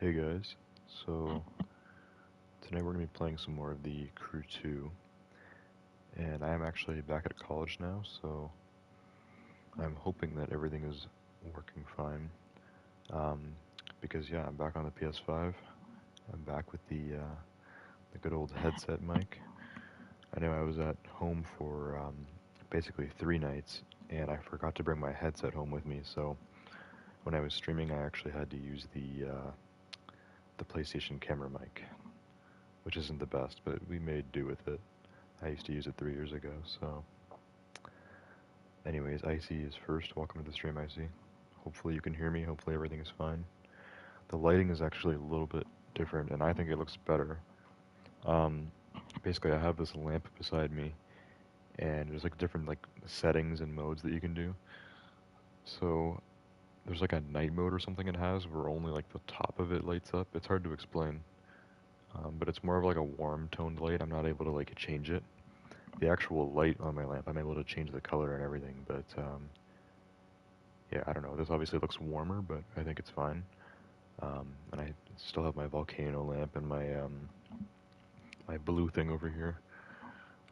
Hey guys, so tonight we're going to be playing some more of the Crew 2, and I am actually back at college now, so I'm hoping that everything is working fine. Um, because yeah, I'm back on the PS5. I'm back with the good old headset mic. I know I was at home for basically 3 nights, and I forgot to bring my headset home with me, so when I was streaming, I actually had to use the PlayStation camera mic, which isn't the best, but we made do with it. I used to use it 3 years ago, so. Anyways, Icy is first. Welcome to the stream, Icy. Hopefully you can hear me. Hopefully everything is fine. The lighting is actually a little bit different, and I think it looks better. Um, Basically, I have this lamp beside me, and there's like different like settings and modes that you can do. So there's like a night mode or something it has where only like the top of it lights up. It's hard to explain, but it's more of like a warm toned light. I'm not able to like change it. The actual light on my lamp, I'm able to change the color and everything, but yeah, I don't know. This obviously looks warmer, but I think it's fine. And I still have my volcano lamp and my blue thing over here.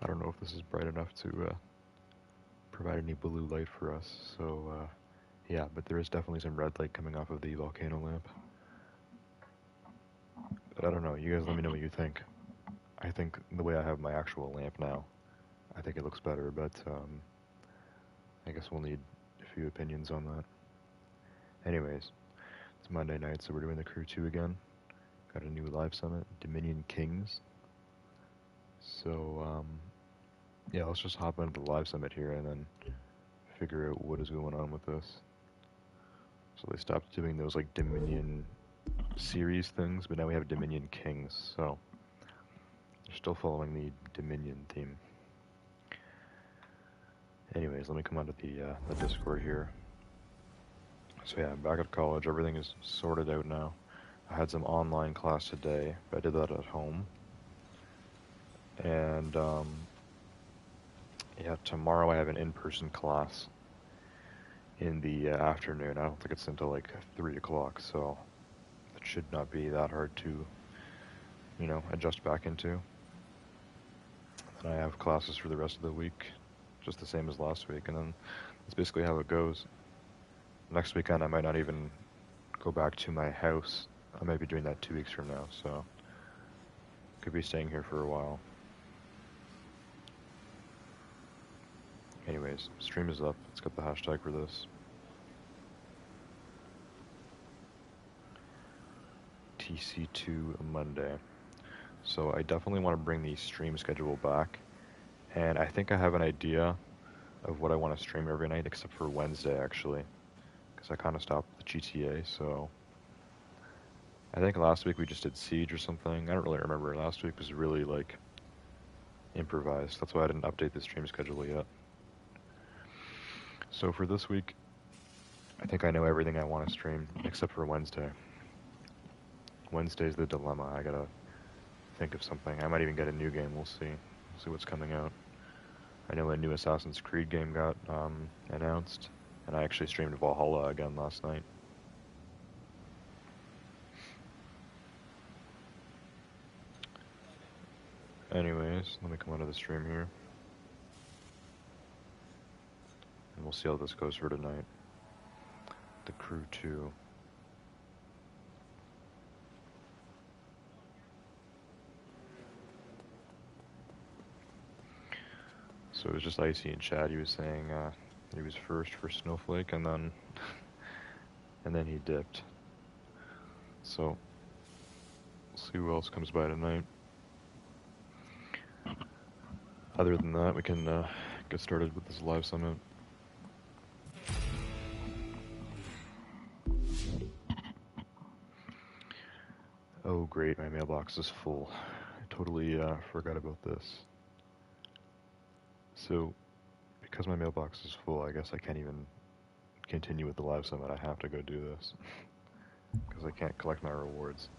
I don't know if this is bright enough to provide any blue light for us. So yeah, but there is definitely some red light coming off of the volcano lamp. But I don't know. You guys let me know what you think. I think the way I have my actual lamp now, I think it looks better. But I guess we'll need a few opinions on that. Anyways, it's Monday night, so we're doing the Crew 2 again. Got a new live summit, Dominion Kings. So, yeah, let's just hop into the live summit here and then figure out what is going on with this. So they stopped doing those like Dominion series things, but now we have Dominion Kings. So they're still following the Dominion theme. Anyways, let me come onto the Discord here. So yeah, I'm back at college. Everything is sorted out now. I had some online class today, but I did that at home. And yeah, tomorrow I have an in-person class in the afternoon. I don't think it's until like 3 o'clock, so it should not be that hard to, adjust back into. And I have classes for the rest of the week, just the same as last week, and then that's basically how it goes. Next weekend I might not even go back to my house. I might be doing that 2 weeks from now, so could be staying here for a while. Anyways, stream is up. Let's get the hashtag for this. TC2 Monday. So I definitely want to bring the stream schedule back. And I think I have an idea of what I want to stream every night, except for Wednesday, actually. Because I kind of stopped the GTA, so... I think last week we just did Siege or something. I don't really remember. Last week was really, like, improvised. That's why I didn't update the stream schedule yet. So for this week, I think I know everything I want to stream, except for Wednesday. Wednesday's the dilemma. I gotta think of something. I might even get a new game. We'll see. We'll see what's coming out. I know a new Assassin's Creed game got announced, and I actually streamed Valhalla again last night. Anyways, let me come onto the stream here. And we'll see how this goes for tonight. The Crew 2. So it was just Icy in chat. He was saying he was first for Snowflake, and then he dipped. So we'll see who else comes by tonight. Other than that, we can get started with this live summit. Oh great, my mailbox is full. I totally forgot about this. So, because my mailbox is full, I guess I can't even continue with the live summit. I have to go do this. Because I can't collect my rewards.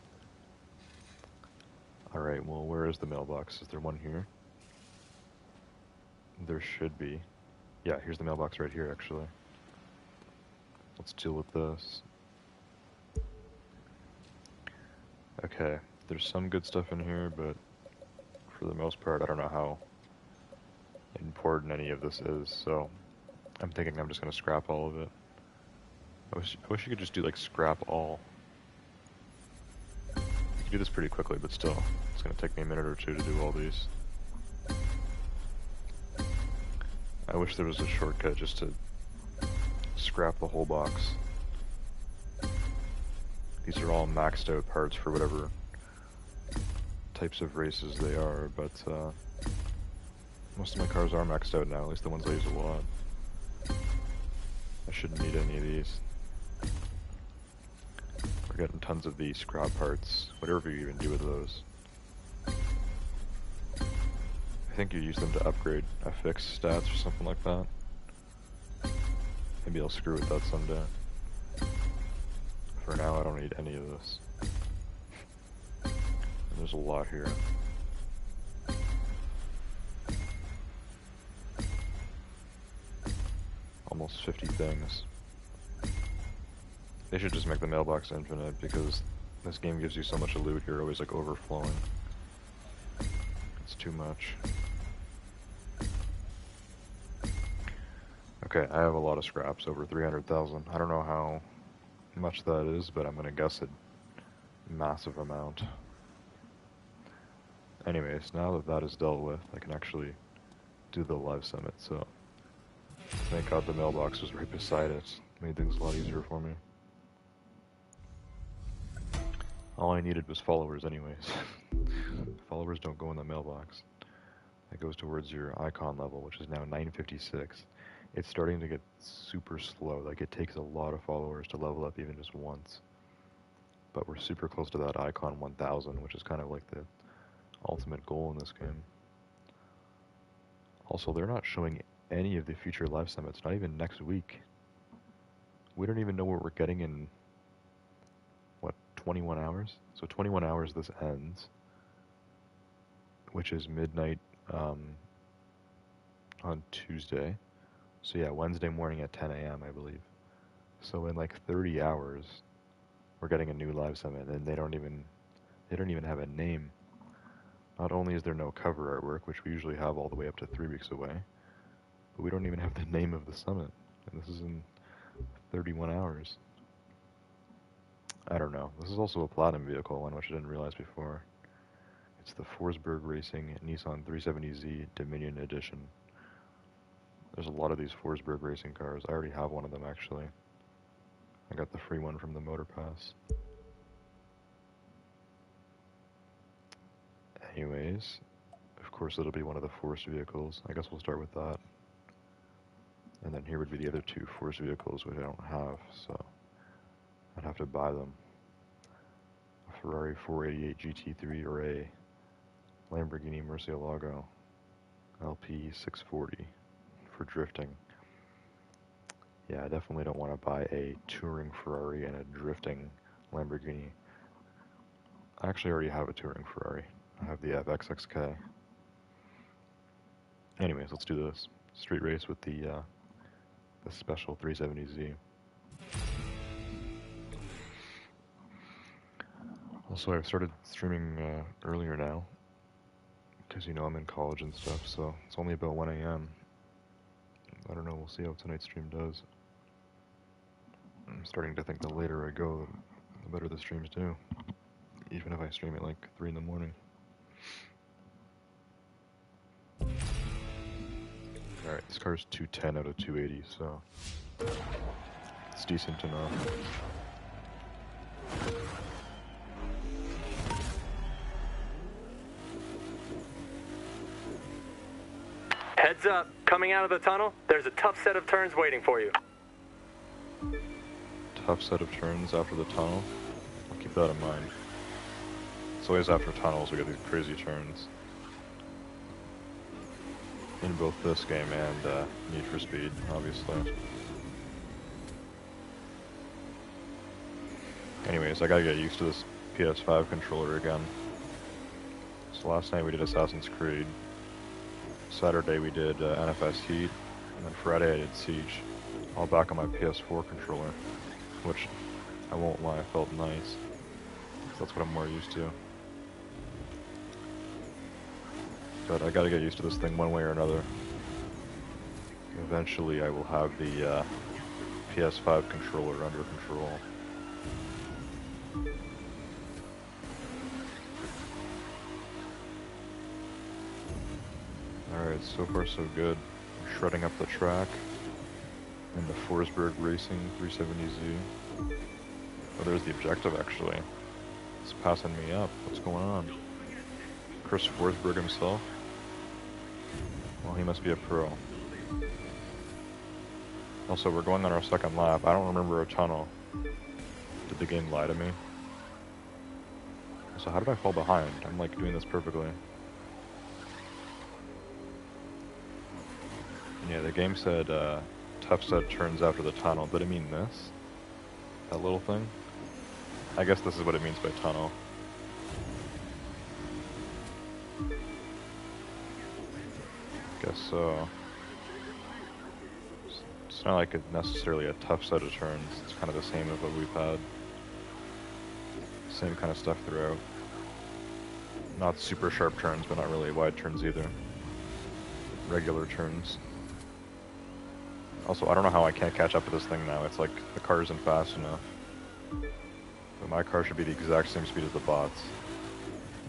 Alright, well, where is the mailbox? Is there one here? There should be. Yeah, here's the mailbox right here, actually. Let's deal with this. Okay, there's some good stuff in here, but for the most part, I don't know how important any of this is, so I'm thinking I'm just gonna scrap all of it. I wish you could just do like scrap all. You can do this pretty quickly, but still, it's gonna take me a minute or two to do all these. I wish there was a shortcut just to scrap the whole box. These are all maxed out parts for whatever types of races they are, but most of my cars are maxed out now, at least the ones I use a lot. I shouldn't need any of these. We're getting tons of these scrap parts, whatever you even do with those. I think you use them to upgrade FX stats or something like that. Maybe I'll screw with that someday. For now, I don't need any of this. And there's a lot here. Almost 50 things. They should just make the mailbox infinite, because this game gives you so much loot, you're always like overflowing. It's too much. Okay, I have a lot of scraps, over 300,000. I don't know how much that is, but I'm gonna guess a massive amount. Anyways, now that that is dealt with, I can actually do the live summit, so thank God the mailbox was right beside it. Made things a lot easier for me. All I needed was followers anyways. Followers don't go in the mailbox. It goes towards your icon level, which is now 956. It's starting to get super slow, like it takes a lot of followers to level up even just once. But we're super close to that icon 1000, which is kind of like the ultimate goal in this game. Also, they're not showing any of the future live summits, not even next week. We don't even know what we're getting in, what, 21 hours? So 21 hours this ends, which is midnight on Tuesday. So yeah, Wednesday morning at 10 a.m. I believe. So in like 30 hours, we're getting a new live summit, and they don't even have a name. Not only is there no cover artwork, which we usually have all the way up to 3 weeks away, but we don't even have the name of the summit, and this is in 31 hours. I don't know. This is also a platinum vehicle, one which I didn't realize before. It's the Forsberg Racing Nissan 370Z Dominion Edition. There's a lot of these Forsberg racing cars. I already have one of them, actually. I got the free one from the Motor Pass. Anyways, of course it'll be one of the Force vehicles. I guess we'll start with that. And then here would be the other two Force vehicles, which I don't have, so I'd have to buy them. A Ferrari 488 GT3 or a Lamborghini Murcielago LP 640 for drifting. Yeah, I definitely don't want to buy a touring Ferrari and a drifting Lamborghini. I actually already have a touring Ferrari. I have the FXXK. Anyways, let's do this. Street race with the special 370Z. Also, I've started streaming earlier now, because you know I'm in college and stuff, so it's only about 1 a.m. I don't know, we'll see how tonight's stream does. I'm starting to think the later I go, the better the streams do. Even if I stream at like 3 in the morning. Alright, this car's 210 out of 280, so it's decent enough. Heads up, coming out of the tunnel, there's a tough set of turns waiting for you. Tough set of turns after the tunnel. I'll keep that in mind. It's always after tunnels we get these crazy turns. In both this game and Need for Speed, obviously. Anyways, I gotta get used to this PS5 controller again. So last night we did Assassin's Creed. Saturday we did NFS Heat, and then Friday I did Siege. All back on my PS4 controller, which, I won't lie, felt nice. That's what I'm more used to. But I gotta get used to this thing one way or another. Eventually I will have the PS5 controller under control. Alright, so far so good. I'm shredding up the track in the Forsberg Racing 370Z. Oh, there's the objective actually. It's passing me up. What's going on? Chris Forsberg himself? Well, he must be a pro. Also, we're going on our second lap. I don't remember a tunnel. Did the game lie to me? So how did I fall behind? I'm like doing this perfectly. Yeah, the game said tough set turns after the tunnel. Did it mean this? That little thing? I guess this is what it means by tunnel. Guess so. It's not like necessarily a tough set of turns. It's kind of the same as what we've had. Same kind of stuff throughout. Not super sharp turns, but not really wide turns either. Regular turns. Also, I don't know how I can't catch up to this thing now. It's like the car isn't fast enough. But my car should be the exact same speed as the bots.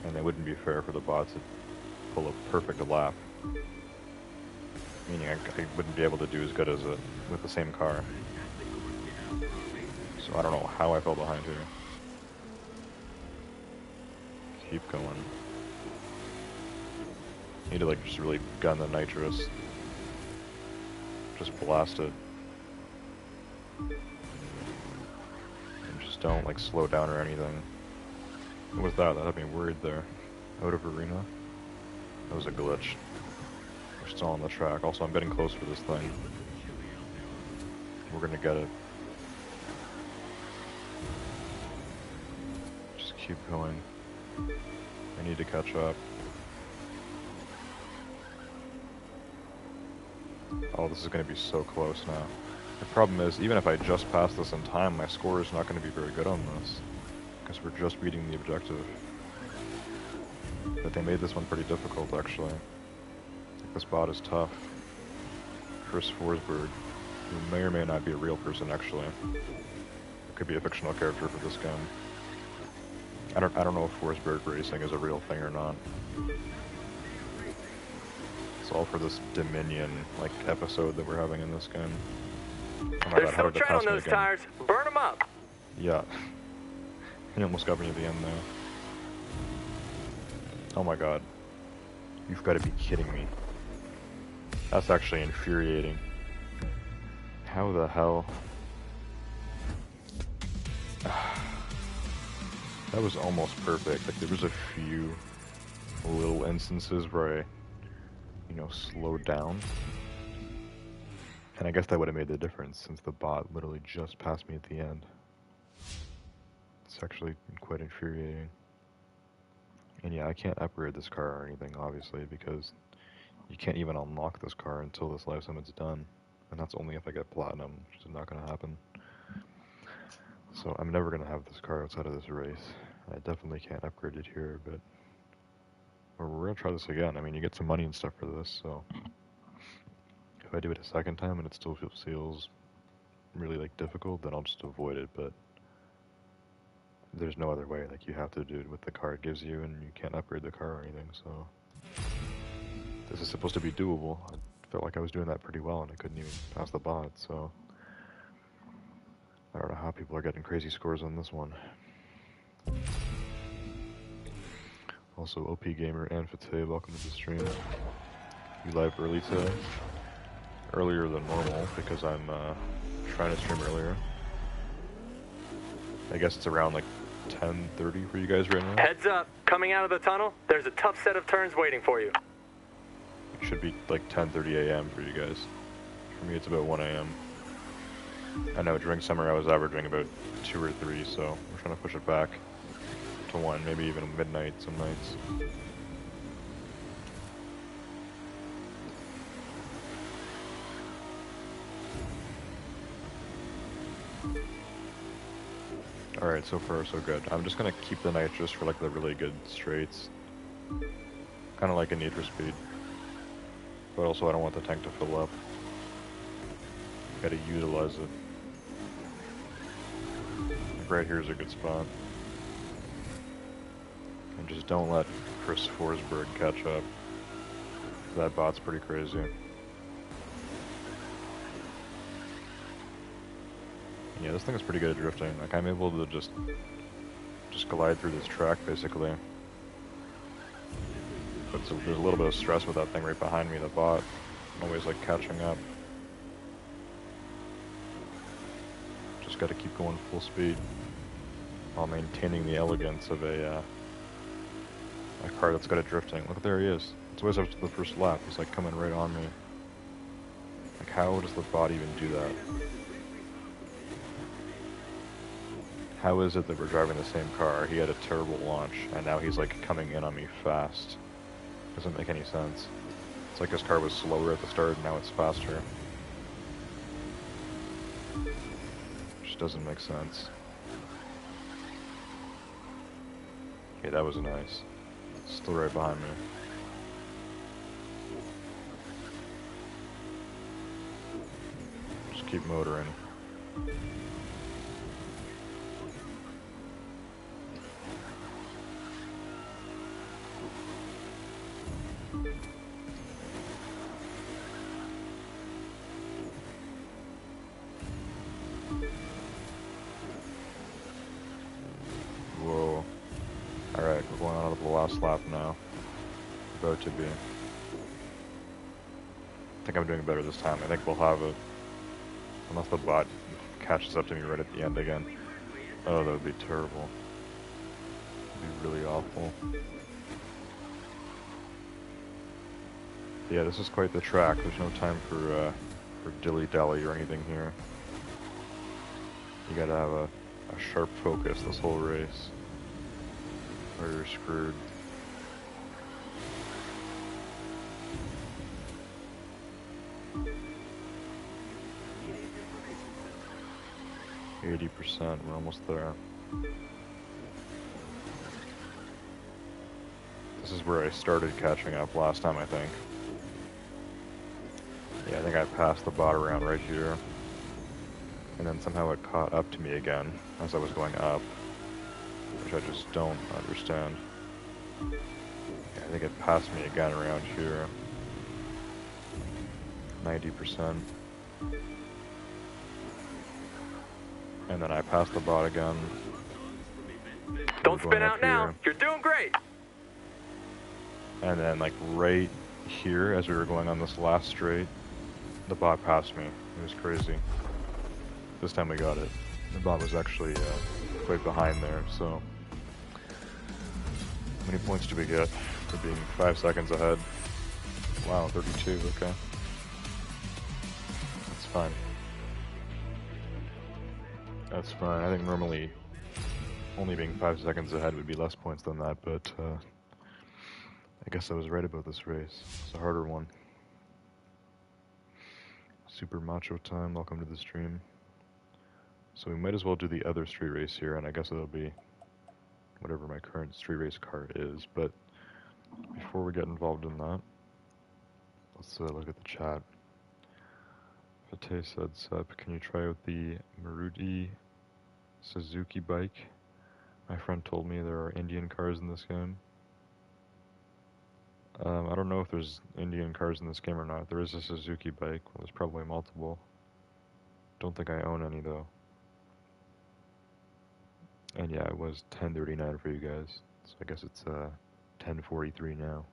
And it wouldn't be fair for the bots to pull a perfect lap. Meaning I wouldn't be able to do as good as it with the same car. So I don't know how I fell behind here. Keep going. Need to like just really gun the nitrous. Just blast it. And just don't like slow down or anything. What was that? That had me worried there. Out of arena? That was a glitch. We're still on the track. Also, I'm getting close for this thing. We're gonna get it. Just keep going. I need to catch up. Oh, this is gonna be so close now. The problem is, even if I just pass this in time, my score is not gonna be very good on this. Because we're just beating the objective. But they made this one pretty difficult, actually. This bot is tough. Chris Forsberg, who may or may not be a real person, actually. It could be a fictional character for this game. I don't know if Forsberg Racing is a real thing or not. It's all for this Dominion, like, episode that we're having in this game. Oh my There's god, how no did it tread pass on me those again? tires. Burn them up. Yeah. He almost got me at the end there. Oh my god. You've got to be kidding me. That's actually infuriating. How the hell? That was almost perfect. Like, there was a few little instances where I, you know, slowed down. And I guess that would have made the difference since the bot literally just passed me at the end. It's actually quite infuriating. And yeah, I can't upgrade this car or anything, obviously, because you can't even unlock this car until this life limit's done. And that's only if I get platinum, which is not going to happen. So I'm never going to have this car outside of this race. I definitely can't upgrade it here, but we're going to try this again. I mean, you get some money and stuff for this, so if I do it a second time and it still feels really like difficult, then I'll just avoid it. But there's no other way. Like, you have to do it with the car it gives you, and you can't upgrade the car or anything. So this is supposed to be doable. I felt like I was doing that pretty well, and I couldn't even pass the bot. So I don't know how people are getting crazy scores on this one. Also, OP Gamer and Fateh, welcome to the stream. You live early today? Earlier than normal, because I'm trying to stream earlier. I guess it's around like 10:30 for you guys right now. Heads up. Coming out of the tunnel, there's a tough set of turns waiting for you. It should be like 10:30 a.m. for you guys. For me, it's about 1 a.m. I know during summer I was averaging about 2 or 3, so we're trying to push it back to 1, maybe even midnight some nights. Alright, so far so good. I'm just gonna keep the nitrous for like the really good straights. Kind of like a need for speed. But also I don't want the tank to fill up. Gotta utilize it. Like right here is a good spot. And just don't let Chris Forsberg catch up. That bot's pretty crazy. Yeah, this thing is pretty good at drifting. Like I'm able to just glide through this track basically. But there's a little bit of stress with that thing right behind me, the bot. Always like catching up. Just gotta keep going full speed while maintaining the elegance of a car that's good at drifting. Look, there he is. It's always up to the first lap. He's like coming right on me. Like how does the bot even do that? How is it that we're driving the same car? He had a terrible launch and now he's like coming in on me fast. Doesn't make any sense. It's like his car was slower at the start and now it's faster. Just doesn't make sense. Okay, that was nice. Still right behind me. Just keep motoring. Whoa. Alright, we're going on to the last lap now. About to be. I think I'm doing better this time. I think we'll have it. Unless the bot catches up to me right at the end again. Oh, that would be terrible. That'd be really awful. Yeah, this is quite the track. There's no time for dilly-dally or anything here. You gotta have a sharp focus this whole race, or you're screwed. %, we're almost there. This is where I started catching up last time, I think. Yeah, I think I passed the bot around right here. And then somehow it caught up to me again as I was going up, which I just don't understand. Yeah, I think it passed me again around here. 90%. And then I passed the bot again. Don't spin out now. You're doing great. And then like right here, as we were going on this last straight, the bot passed me. It was crazy. This time we got it. The bot was actually quite behind there, so... How many points do we get for being 5 seconds ahead? Wow, 32, okay. That's fine. That's fine. I think normally only being 5 seconds ahead would be less points than that, but I guess I was right about this race. It's a harder one. Super macho time, welcome to the stream. So we might as well do the other street race here, and I guess it'll be whatever my current street race car is, but before we get involved in that, let's look at the chat. Fate said, Sup, can you try out the Maruti Suzuki bike? My friend told me there are Indian cars in this game. I don't know if there's Indian cars in this game or not. There is a Suzuki bike. Well, there's probably multiple. Don't think I own any though. And yeah, it was 10:39 for you guys. So I guess it's 10:43 now,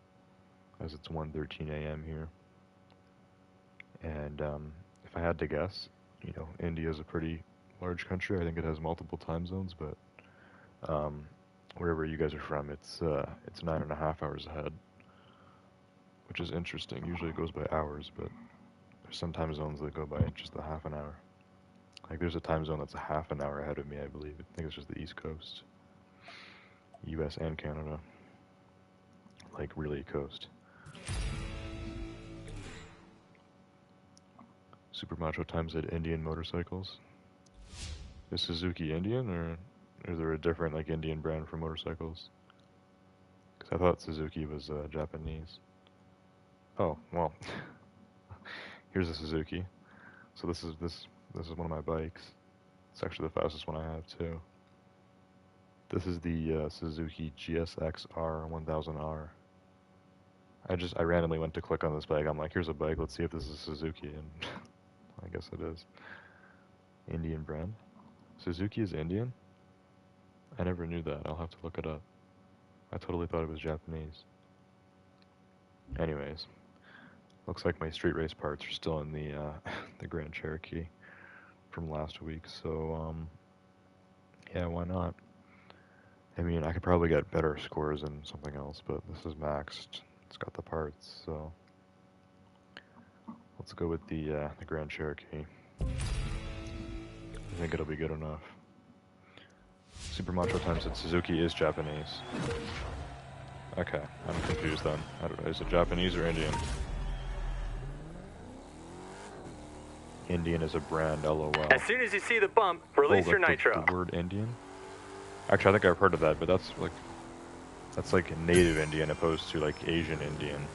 as it's 1:13 a.m. here. And if I had to guess, you know, India is a pretty large country. I think it has multiple time zones, but wherever you guys are from, it's 9.5 hours ahead, which is interesting. Usually it goes by hours, but there's some time zones that go by just a half an hour. Like there's a time zone that's a half an hour ahead of me, I believe. I think it's just the East Coast, US and Canada, like really coast. Super Macho Time said Indian motorcycles. Is Suzuki Indian, or Or is there a different like Indian brand for motorcycles? Because I thought Suzuki was Japanese. Oh well, here's a Suzuki. So this is one of my bikes. It's actually the fastest one I have too. This is the Suzuki GSX-R 1000R. I randomly went to click on this bike. I'm like, here's a bike. Let's see if this is Suzuki, and I guess it is. Indian brand. Suzuki is Indian? I never knew that. I'll have to look it up. I totally thought it was Japanese. Anyways, looks like my street race parts are still in the the Grand Cherokee from last week. So yeah, why not? I mean, I could probably get better scores in something else, but this is maxed. It's got the parts, so let's go with the Grand Cherokee. I think it'll be good enough. Super Macho Time said Suzuki is Japanese. Okay, I'm confused then. I don't know, is it Japanese or Indian? Indian is a brand, LOL. As soon as you see the bump, release your nitro. The word Indian? Actually, I think I've heard of that, but that's like native Indian opposed to like Asian Indian.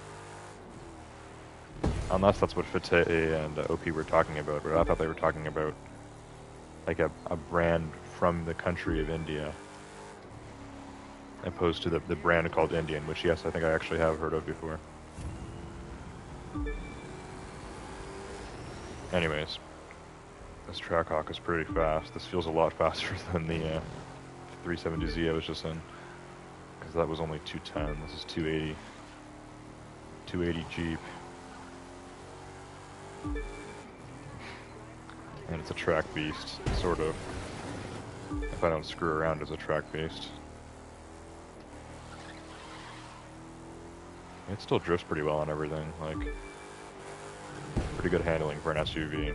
Unless that's what Fate and OP were talking about, but I thought they were talking about like a brand from the country of India, opposed to the brand called Indian, which yes, I think I actually have heard of before. Anyways, this Trackhawk is pretty fast. This feels a lot faster than the 370Z I was just in, because that was only 210. This is 280. 280 Jeep. And it's a track beast, sort of. If I don't screw around, it's a track beast. It still drifts pretty well on everything, like, pretty good handling for an SUV.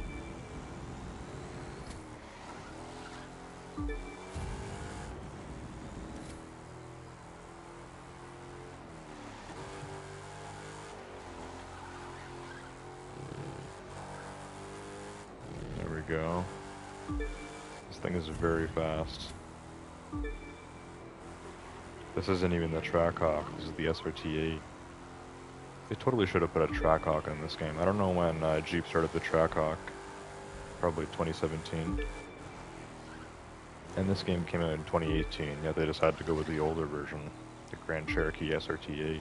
There we go. This thing is very fast. This isn't even the Trackhawk, this is the SRT8. They totally should have put a Trackhawk in this game. I don't know when Jeep started the Trackhawk. Probably 2017. And this game came out in 2018, yet they just had to go with the older version, the Grand Cherokee SRT8.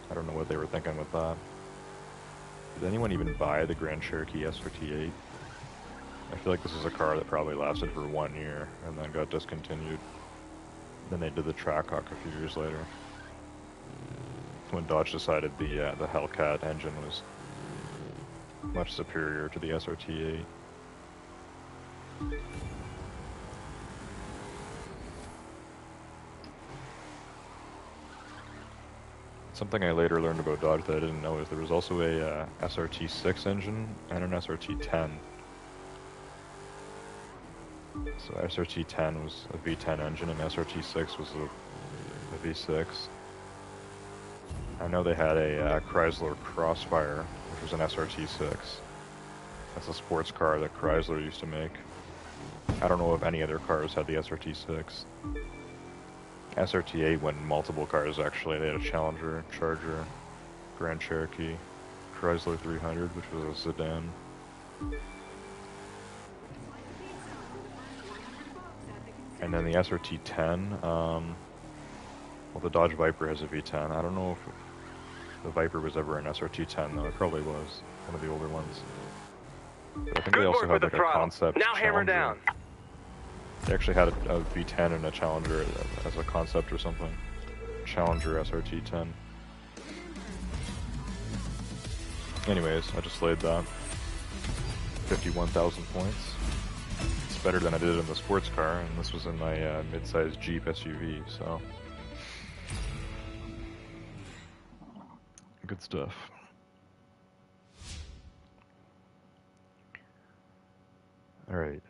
I don't know what they were thinking with that. Did anyone even buy the Grand Cherokee SRT8? I feel like this is a car that probably lasted for 1 year and then got discontinued. Then they did the Trackhawk a few years later, when Dodge decided the Hellcat engine was much superior to the SRT8. Something I later learned about Dodge that I didn't know is there was also a SRT6 engine and an SRT10. So SRT10 was a V10 engine and SRT6 was a V6. I know they had a Chrysler Crossfire, which was an SRT6. That's a sports car that Chrysler used to make. I don't know if any other cars had the SRT6. SRT8 went in multiple cars actually. They had a Challenger, Charger, Grand Cherokee, Chrysler 300, which was a sedan. And then the SRT10, well, the Dodge Viper has a V10. I don't know if the Viper was ever an SRT10, though. It probably was, one of the older ones. But I think they also had like a concept now hammer Challenger. down. They actually had a V10 and a Challenger as a concept or something. Challenger SRT10. Anyways, I just slayed that. 51,000 points. It's better than I did in the sports car, and this was in my mid-size Jeep SUV, so... Good stuff. Alright,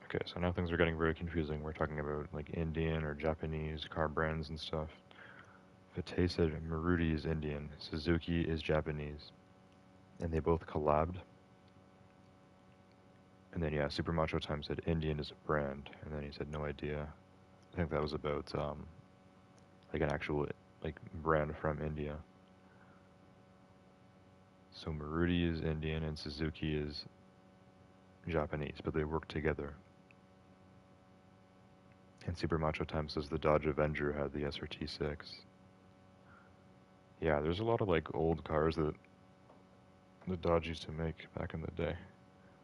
okay, so now things are getting very confusing. We're talking about, like, Indian or Japanese car brands and stuff. Fate said Maruti is Indian, Suzuki is Japanese. And they both collabed. And then yeah, Super Macho Time said Indian is a brand, and then he said no idea. I think that was about like an actual like brand from India. So Maruti is Indian and Suzuki is Japanese, but they work together. And Super Macho Time says the Dodge Avenger had the SRT6. Yeah, there's a lot of like old cars that the Dodge used to make back in the day.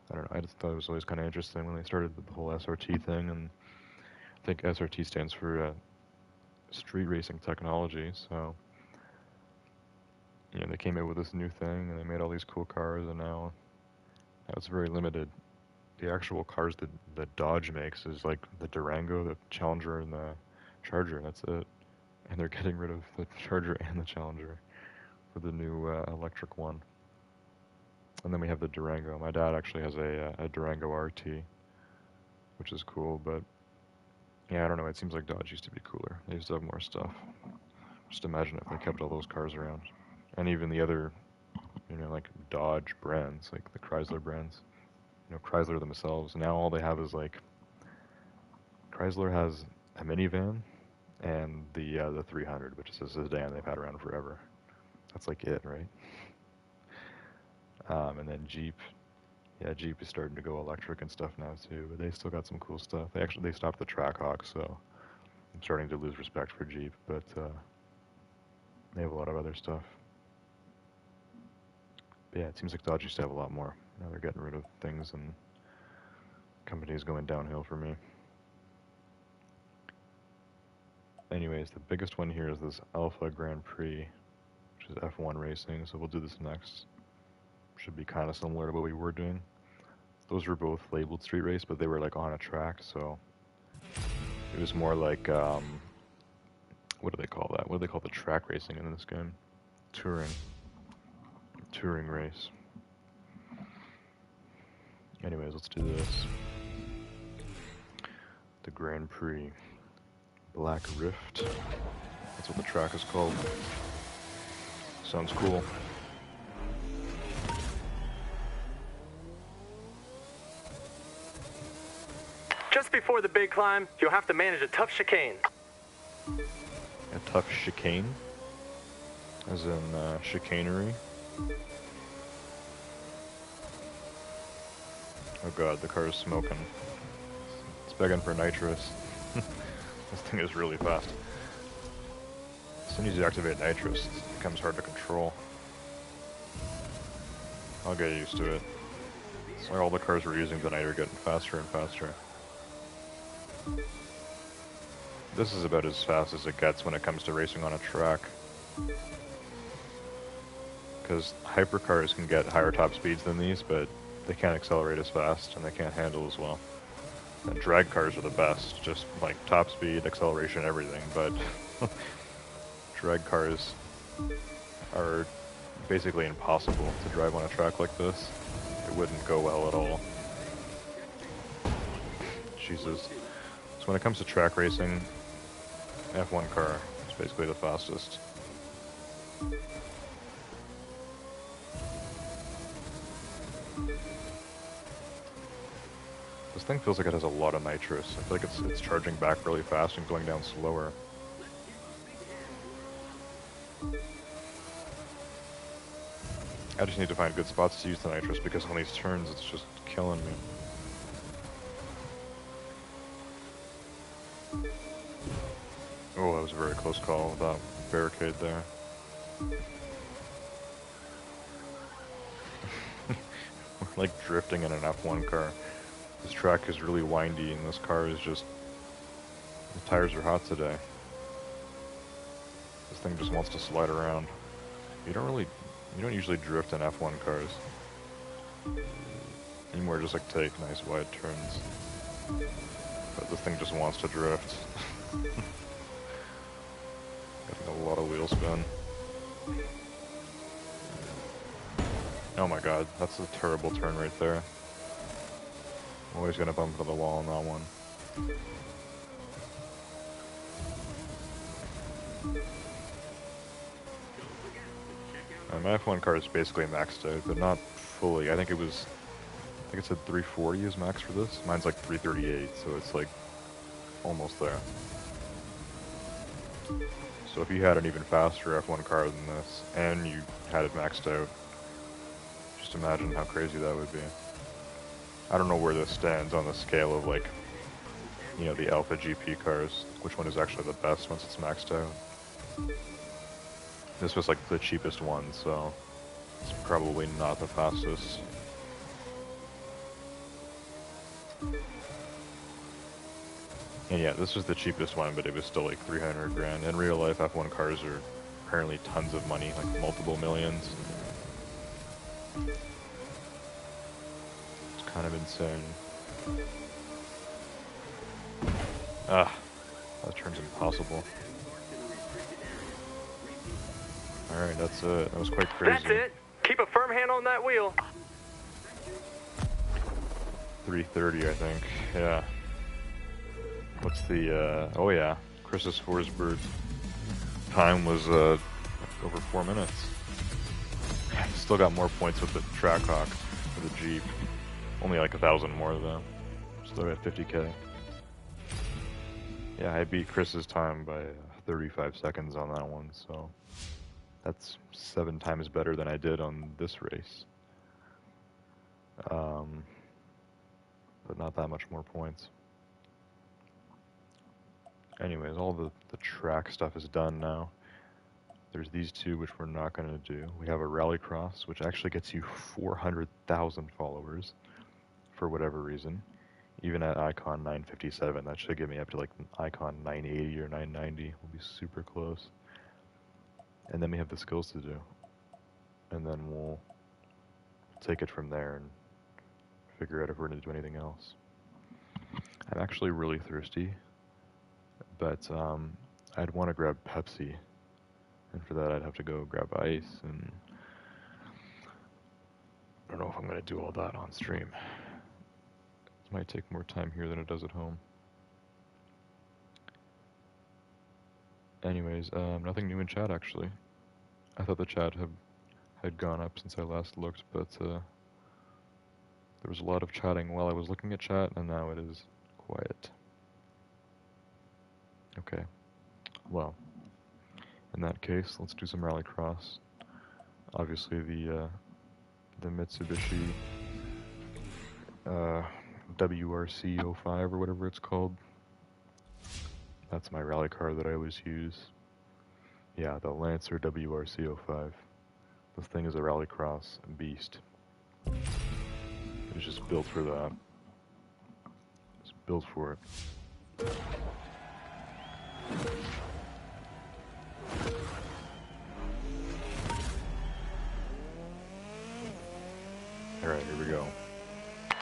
I don't know, I just thought it was always kind of interesting when they started the whole SRT thing, and I think SRT stands for street racing technology, so you know, they came out with this new thing and they made all these cool cars, and now it's very limited. The actual cars that Dodge makes is like the Durango, the Challenger, and the Charger. That's it. And they're getting rid of the Charger and the Challenger for the new electric one. And then we have the Durango. My dad actually has a Durango RT, which is cool, but yeah, I don't know. It seems like Dodge used to be cooler. They used to have more stuff. Just imagine if they kept all those cars around. And even the other, you know, like Dodge brands, like the Chrysler brands. You know, Chrysler themselves, now all they have is like, Chrysler has a minivan and the 300, which is a sedan they've had around forever. That's like it, right? And then Jeep, yeah, Jeep is starting to go electric and stuff now too, but they still got some cool stuff. They stopped the Trackhawk, so I'm starting to lose respect for Jeep, but they have a lot of other stuff. But yeah, it seems like Dodge used to have a lot more. Now they're getting rid of things, and companies going downhill for me. Anyways, the biggest one here is this Alpha Grand Prix, which is F1 racing, so we'll do this next. Should be kind of similar to what we were doing. Those were both labeled street race, but they were like on a track, so it was more like, what do they call that? What do they call the track racing in this game? Touring race. Anyways, let's do this. The Grand Prix. Black Rift. That's what the track is called. Sounds cool. Just before the big climb, you'll have to manage a tough chicane. A tough chicane? As in chicanery? Oh god, the car is smoking. It's begging for nitrous. This thing is really fast. As soon as you activate nitrous, it becomes hard to control. I'll get used to it. It's like all the cars we're using tonight are getting faster and faster. This is about as fast as it gets when it comes to racing on a track. Because hypercars can get higher top speeds than these, but they can't accelerate as fast and they can't handle as well. And drag cars are the best, just like top speed, acceleration, everything, but drag cars are basically impossible to drive on a track like this. It wouldn't go well at all. Jesus. So when it comes to track racing, F1 car is basically the fastest. This thing feels like it has a lot of nitrous. I feel like it's charging back really fast and going down slower. I just need to find good spots to use the nitrous because on these turns it's just killing me. Oh, that was a very close call with that barricade there. We're like drifting in an F1 car. This track is really windy and this car is just... The tires are hot today. This thing just wants to slide around. You don't usually drift in F1 cars. You more just like take nice wide turns. But this thing just wants to drift. Getting a lot of wheel spin. Oh my god, that's a terrible turn right there. I'm always gonna bump into the wall on that one. My F1 car is basically maxed out, but not fully. I think it was I think it said 340 is max for this. Mine's like 338, so it's like almost there. So if you had an even faster F1 car than this, and you had it maxed out, just imagine how crazy that would be. I don't know where this stands on the scale of, like, you know, the Alpha GP cars, which one is actually the best once it's maxed out. This was like the cheapest one, so it's probably not the fastest. And yeah, this was the cheapest one, but it was still like 300 grand. In real life, F1 cars are apparently tons of money, like multiple millions. It's kind of insane. Ah, that turn's impossible. Alright, that's it. That was quite crazy. That's it. Keep a firm hand on that wheel. 330, I think. Yeah. What's the, oh yeah, Chris's Forsberg time was, over 4 minutes. Still got more points with the Trackhawk, with the Jeep. Only like 1,000 more though. Still got 50k. Yeah, I beat Chris's time by 35 seconds on that one, so that's 7 times better than I did on this race. But not that much more points. Anyways, all the track stuff is done now. There's these two, which we're not going to do. We have a rallycross, which actually gets you 400,000 followers, for whatever reason. Even at Icon 957, that should get me up to like Icon 980 or 990. We'll be super close. And then we have the skills to do. And then we'll take it from there and figure out if we're going to do anything else. I'm actually really thirsty, but I'd want to grab Pepsi. And for that, I'd have to go grab ice, and I don't know if I'm going to do all that on stream. It might take more time here than it does at home. Anyways, nothing new in chat, actually. I thought the chat had gone up since I last looked, but there was a lot of chatting while I was looking at chat, and now it is quiet. Okay. Well, in that case, let's do some rallycross. Obviously, the Mitsubishi WRC 05 or whatever it's called. That's my rally car that I always use. Yeah, the Lancer WRC 05. This thing is a rallycross beast. It's just built for that. It's built for it. Alright, here we go.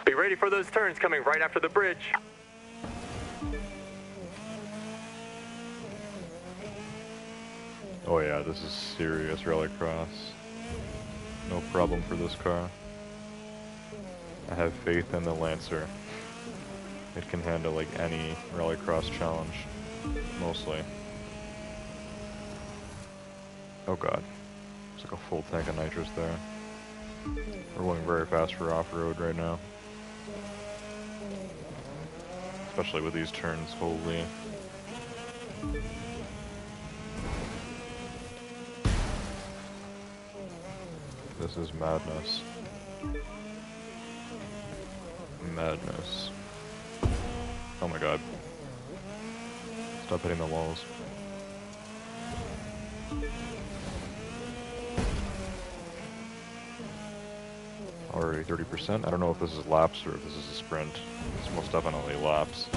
Be ready for those turns coming right after the bridge. Oh yeah, this is serious rallycross. No problem for this car. I have faith in the Lancer. It can handle like any rallycross challenge, mostly. Oh god, there's like a full tank of nitrous there. We're going very fast for off-road right now. Especially with these turns, holy. This is madness. Madness. Oh my god. Stop hitting the walls. Already 30%. I don't know if this is laps or if this is a sprint. It's most definitely laps.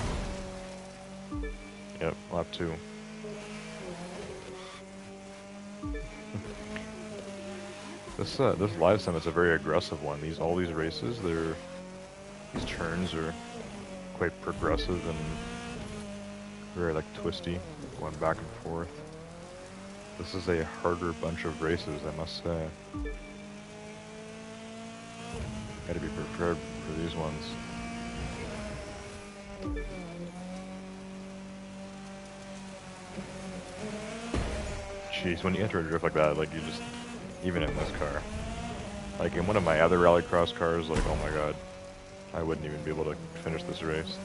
Yep, lap 2. This live sim is a very aggressive one. All these races, these turns are quite progressive and very like twisty, going back and forth. This is a harder bunch of races, I must say. Gotta be prepared for these ones. Jeez, when you enter a drift like that, like you just, even in this car, like in one of my other rallycross cars, like oh my god, I wouldn't even be able to finish this race.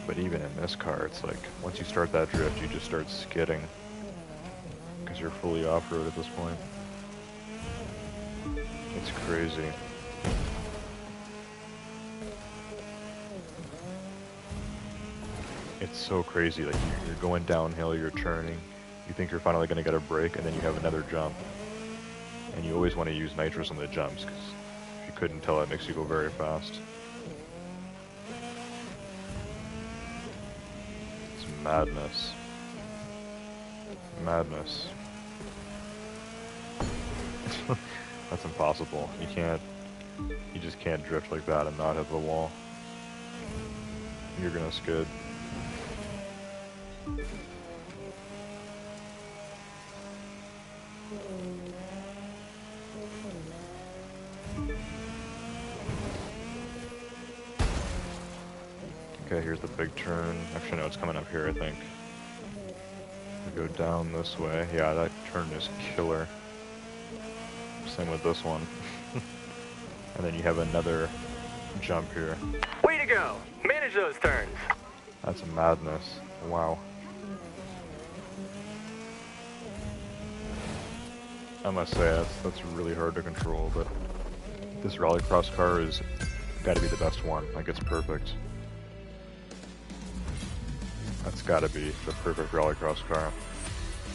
But even in this car, it's like, once you start that drift, you just start skidding. Because you're fully off-road at this point. It's crazy. It's so crazy, like you're going downhill, you're turning, you think you're finally going to get a break, and then you have another jump. And you always want to use nitrous on the jumps, because if you couldn't tell, it makes you go very fast. It's madness. Madness. That's impossible. You just can't drift like that and not hit the wall. You're gonna skid. Okay, here's the big turn. Actually, no, it's coming up here, I think. We go down this way. Yeah, that turn is killer. Same with this one. And then you have another jump here. Way to go! Manage those turns. That's madness. Wow. I must say, that's really hard to control, but this rallycross car is gotta be the best one. Like, it's perfect. That's gotta be the perfect rallycross car.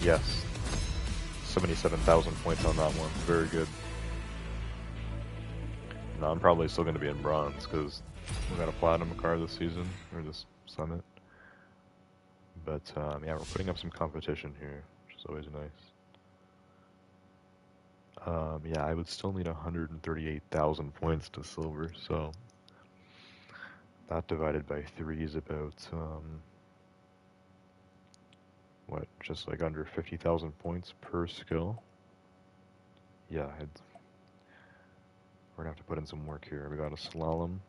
Yes. 77,000 points on that one. Very good. No, I'm probably still gonna be in bronze, because we got a platinum car this season, or this summit. But, yeah, we're putting up some competition here, which is always nice. Yeah, I would still need 138,000 points to silver, so that divided by 3 is about, what, just like under 50,000 points per skill? Yeah, we're gonna have to put in some work here. We got a Slalom,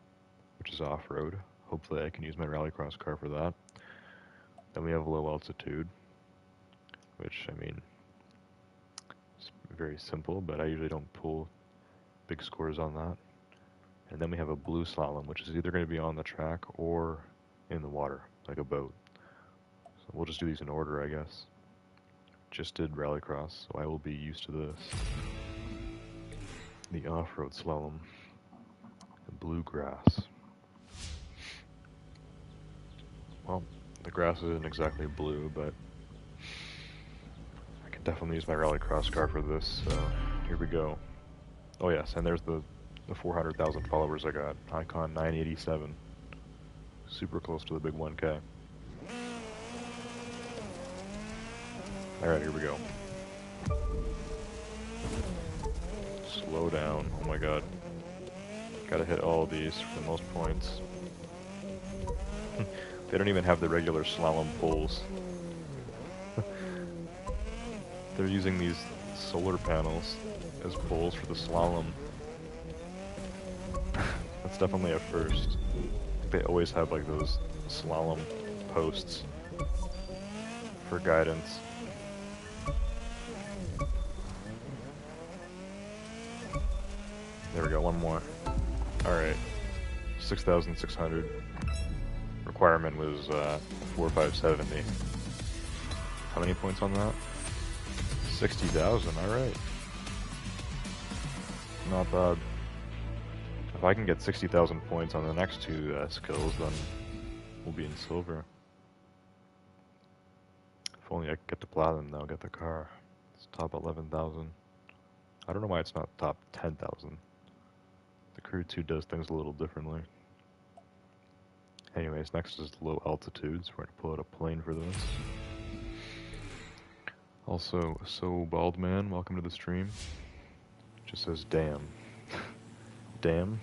which is off-road. Hopefully I can use my rallycross car for that. Then we have low altitude, which, I mean, very simple, but I usually don't pull big scores on that. And then we have a blue slalom, which is either going to be on the track or in the water, like a boat. So we'll just do these in order, I guess. Just did rallycross, so I will be used to this. The off-road slalom. The blue grass. Well, the grass isn't exactly blue, but I can definitely use my rallycross car for this, so here we go. Oh yes, and there's the 400,000 followers I got. Icon 987. Super close to the big 1K. Alright, here we go. Slow down. Oh my god. Gotta hit all of these for the most points. They don't even have the regular slalom poles. They're using these solar panels as poles for the slalom. That's definitely a first. They always have like those slalom posts for guidance. There we go, one more. Alright. 6,600. Requirement was 4,570. How many points on that? 60,000, alright. Not bad. If I can get 60,000 points on the next two skills, then we'll be in silver. If only I could get to platinum, though, get the car. It's top 11,000. I don't know why it's not top 10,000. The Crew 2 does things a little differently. Anyways, next is low altitudes. We're going to pull out a plane for this. Also, So Bald Man, welcome to the stream. Just says, damn. Damn?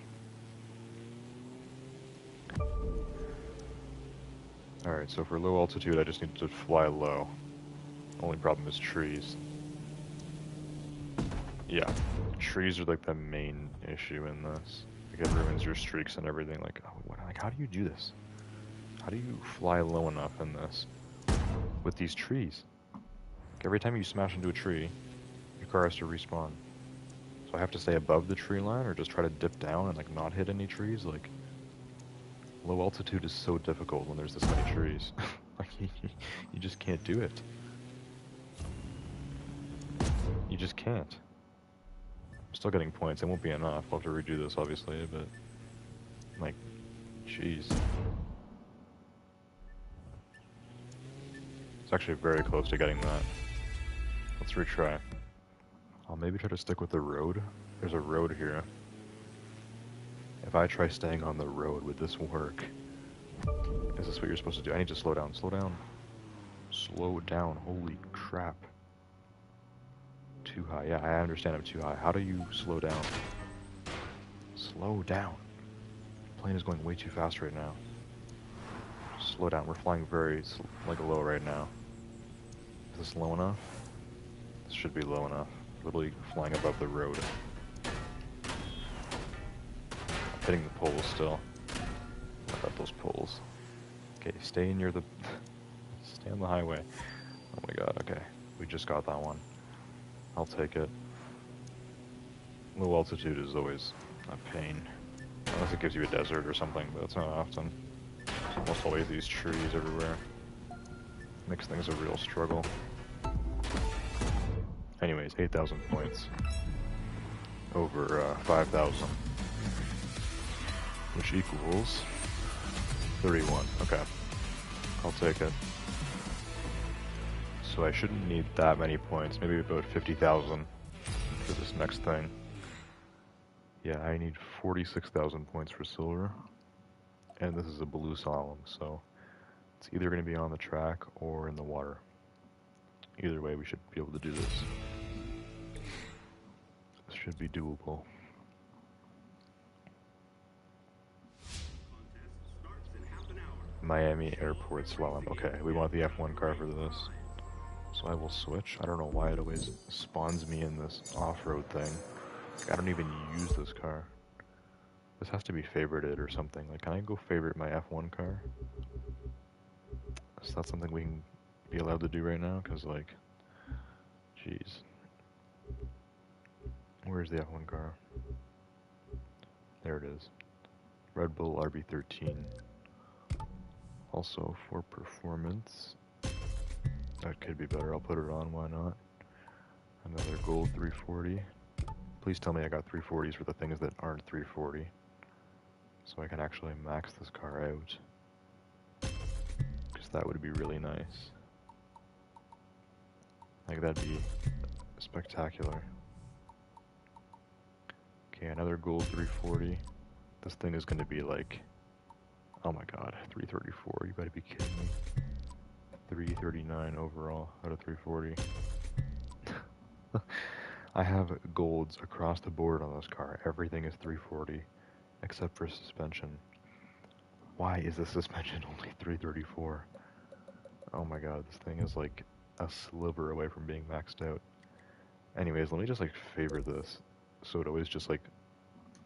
Alright, so for low altitude, I just need to fly low. Only problem is trees. Yeah, trees are like the main issue in this. Like, it ruins your streaks and everything. Like, how do you do this? How do you fly low enough in this with these trees? Like, every time you smash into a tree, your car has to respawn. So I have to stay above the tree line or just try to dip down and like not hit any trees? Like, low altitude is so difficult when there's this many trees. Like, you just can't do it. You just can't. I'm still getting points. It won't be enough. I'll have to redo this, obviously, but... like, jeez. It's actually very close to getting that. Let's retry. I'll maybe try to stick with the road. There's a road here. If I try staying on the road, would this work? Is this what you're supposed to do? I need to slow down. Slow down. Slow down. Holy crap. Too high. Yeah, I understand I'm too high. How do you slow down? Slow down. The plane is going way too fast right now. Slow down. We're flying very like low right now. Is this low enough? This should be low enough. Literally flying above the road. I'm hitting the poles still. What about those poles? Okay, stay near the... stay on the highway. Oh my god, okay. We just got that one. I'll take it. Low altitude is always a pain. Unless it gives you a desert or something, but it's not often. It's almost always these trees everywhere. Makes things a real struggle. Anyways, 8,000 points. Over 5,000. Which equals 31. Okay. I'll take it. So I shouldn't need that many points. Maybe about 50,000 for this next thing. Yeah, I need 46,000 points for silver. And this is a blue slalom, so it's either going to be on the track or in the water. Either way, we should be able to do this. This should be doable. Miami Airport Slalom. Okay, we want the F1 car for this. So I will switch. I don't know why it always spawns me in this off-road thing. I don't even use this car. This has to be favorited or something. Like, can I go favorite my F1 car? Is that something we can be allowed to do right now? Because, like, jeez. Where's the F1 car? There it is. Red Bull RB13. Also, for performance, that could be better. I'll put it on, why not? Another gold 340. Please tell me I got 340s for the things that aren't 340. So I can actually max this car out. Because that would be really nice. Like, that'd be spectacular. Okay, another gold 340. This thing is going to be like... oh my god, 334. You better be kidding me. 339 overall out of 340. I have golds across the board on this car. Everything is 340 except for suspension. Why is the suspension only 334? Oh my god, this thing is like a sliver away from being maxed out. Anyways, let me just like favorite this so it always just like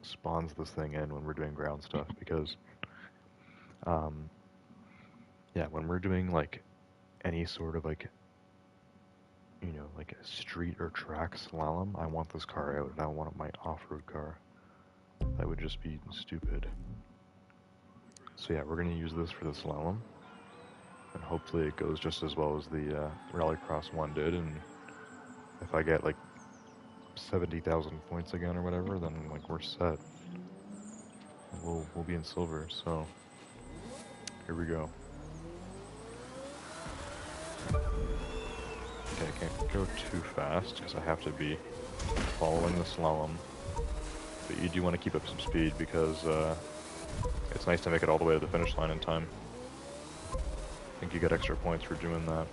spawns this thing in when we're doing ground stuff, because yeah, when we're doing like any sort of like, you know, like a street or track slalom, I want this car out and I want my off-road car. That would just be stupid. So yeah, we're gonna use this for the slalom, and hopefully it goes just as well as the Rallycross one did, and if I get like 70,000 points again or whatever, then like we're set. We'll be in silver, so here we go. Okay, I can't go too fast because I have to be following the slalom. But you do want to keep up some speed because it's nice to make it all the way to the finish line in time. I think you get extra points for doing that.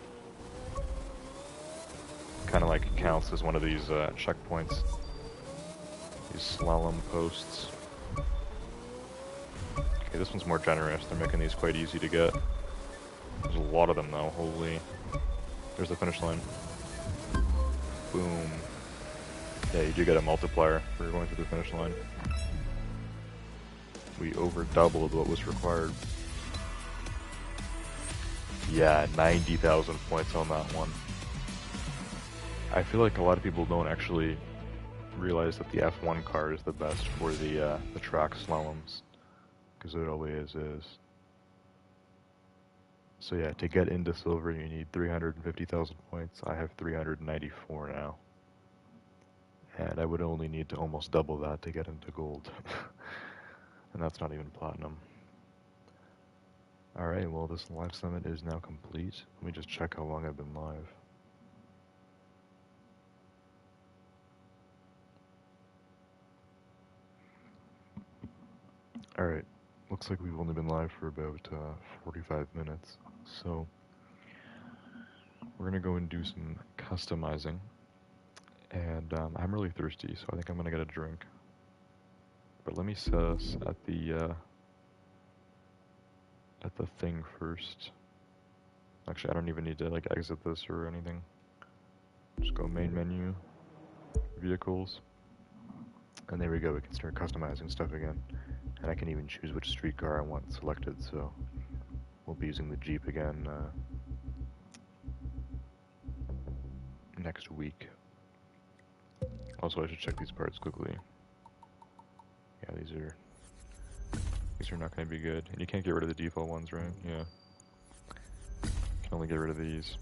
Kind of like counts as one of these checkpoints. These slalom posts. Okay, this one's more generous. They're making these quite easy to get. There's a lot of them though, holy. There's the finish line. Boom. Yeah, you do get a multiplier for going through the finish line. We over doubled what was required. Yeah, 90,000 points on that one. I feel like a lot of people don't actually realized that the F1 car is the best for the track slaloms, because it always is. So yeah, to get into silver you need 350,000 points. I have 394 now. And I would only need to almost double that to get into gold. And that's not even platinum. Alright, well this live summit is now complete. Let me just check how long I've been live. Alright, looks like we've only been live for about 45 minutes. So, we're gonna go and do some customizing. And I'm really thirsty, so I think I'm gonna get a drink. But let me set us at the thing first. Actually, I don't even need to like exit this or anything. Just go main menu, vehicles, and there we go. We can start customizing stuff again. And I can even choose which street car I want selected, so we'll be using the Jeep again next week. Also, I should check these parts quickly. Yeah, these are not going to be good. And you can't get rid of the default ones, right? Yeah. You can only get rid of these.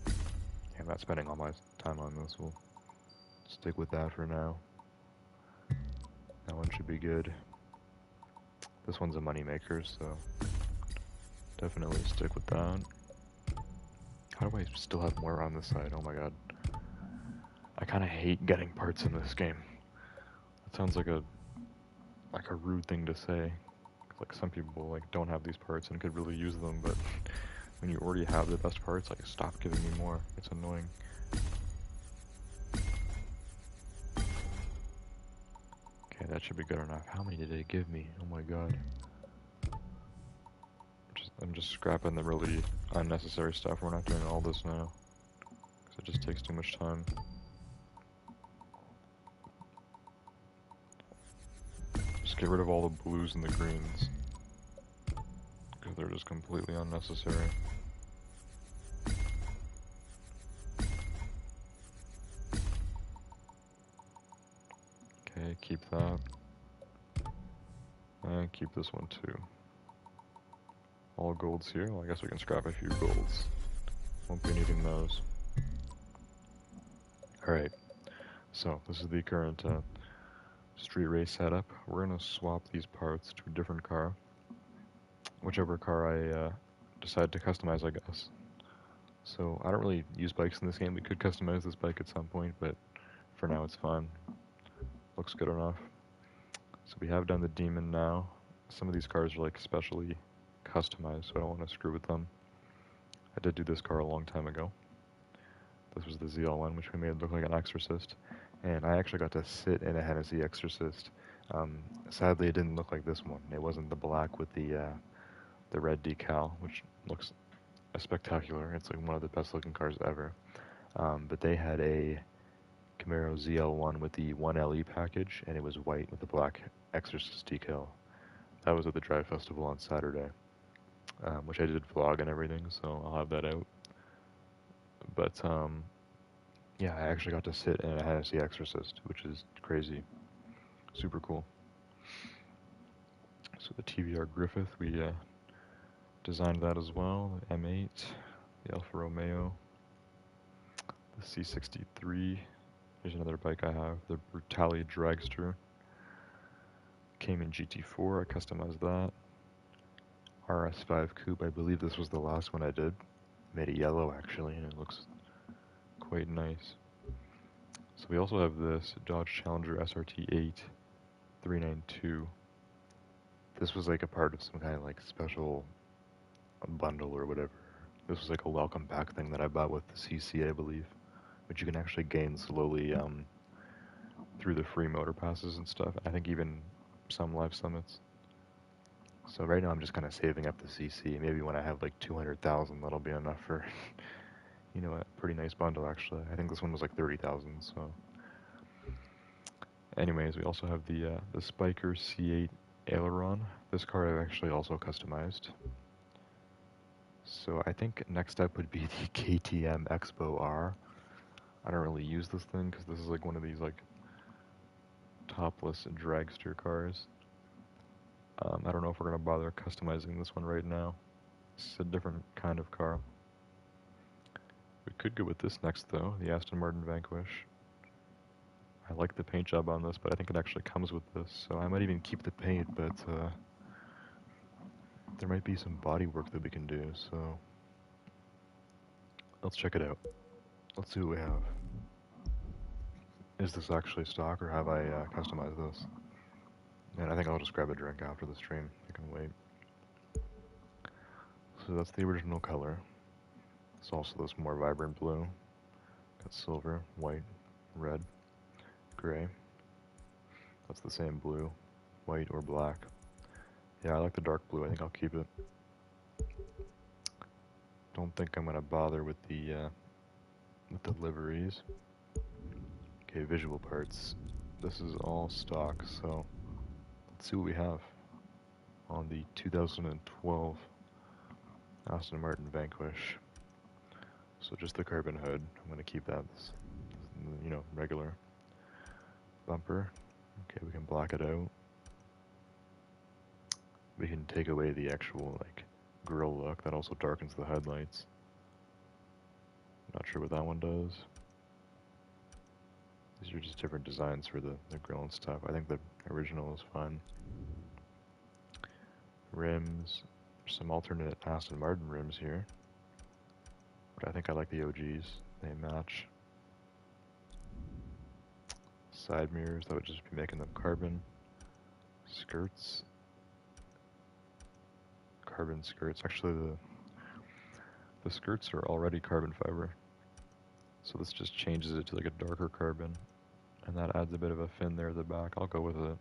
Yeah, I'm not spending all my time on this. We'll stick with that for now. That one should be good. This one's a money maker, so definitely stick with that. How do I still have more on this side? Oh my god. I kind of hate getting parts in this game. That sounds like a rude thing to say. Like some people like don't have these parts and could really use them, but when you already have the best parts, like stop giving me more. It's annoying. Okay, that should be good enough. How many did it give me? Oh my god. I'm just scrapping the really unnecessary stuff. We're not doing all this now, because it just takes too much time. Just get rid of all the blues and the greens, because they're just completely unnecessary. Okay, keep that. And keep this one too. All golds here. Well, I guess we can scrap a few golds. Won't be needing those. Alright, so this is the current street race setup. We're going to swap these parts to a different car. Whichever car I decide to customize, I guess. So I don't really use bikes in this game. We could customize this bike at some point, but for now it's fine. Looks good enough. So we have done the Demon now. Some of these cars are like specially customized, so I don't want to screw with them. I did do this car a long time ago. This was the ZL1, which we made look like an exorcist. And I actually got to sit in a Hennessy Exorcist. Sadly, it didn't look like this one. It wasn't the black with the red decal, which looks spectacular. It's like one of the best looking cars ever. But they had a Camaro ZL1 with the 1LE package, and it was white with the black Exorcist decal. That was at the Drive Festival on Saturday, which I did vlog and everything, so I'll have that out. But yeah, I actually got to sit in a Hennessy Exorcist, which is crazy. Super cool. So the TVR Griffith, we designed that as well. The M8, the Alfa Romeo, the C63. Here's another bike I have, the Brutale Dragster. Came in GT4, I customized that. RS5 Coupe, I believe this was the last one I did. Made it yellow actually, and it looks quite nice. So we also have this Dodge Challenger SRT8 392. This was like a part of some kind of like special bundle or whatever. This was like a welcome pack thing that I bought with the CC, I believe, which you can actually gain slowly through the free motor passes and stuff. I think even some live summits. So right now I'm just kind of saving up the CC. Maybe when I have like 200,000, that'll be enough for, you know, a pretty nice bundle actually. I think this one was like 30,000. So, anyways, we also have the Spiker C8 Aileron. This car I've actually also customized. So I think next up would be the KTM Expo R. I don't really use this thing because this is like one of these like topless dragster cars. I don't know if we're gonna bother customizing this one right now. It's a different kind of car. We could go with this next though, the Aston Martin Vanquish. I like the paint job on this, but I think it actually comes with this, so I might even keep the paint, but there might be some body work that we can do, so let's check it out. Let's see what we have. Is this actually stock, or have I customized this? And I think I'll just grab a drink after the stream. I can wait. So that's the original color. It's also this more vibrant blue. Got silver, white, red, gray. That's the same blue, white, or black. Yeah, I like the dark blue. I think I'll keep it. Don't think I'm gonna bother with the liveries. Okay, visual parts. This is all stock, so let's see what we have on the 2012 Aston Martin Vanquish. So just the carbon hood. I'm gonna keep that, regular bumper. Okay, we can black it out. We can take away the actual like grille look. That also darkens the headlights. Not sure what that one does. These are just different designs for the grille and stuff. I think the original is fine. Rims. Some alternate Aston Martin rims here. But I think I like the OGs. They match. Side mirrors, that would just be making them carbon. Skirts. Carbon skirts. Actually, the skirts are already carbon fiber. So this just changes it to like a darker carbon. And that adds a bit of a fin there at the back. I'll go with it.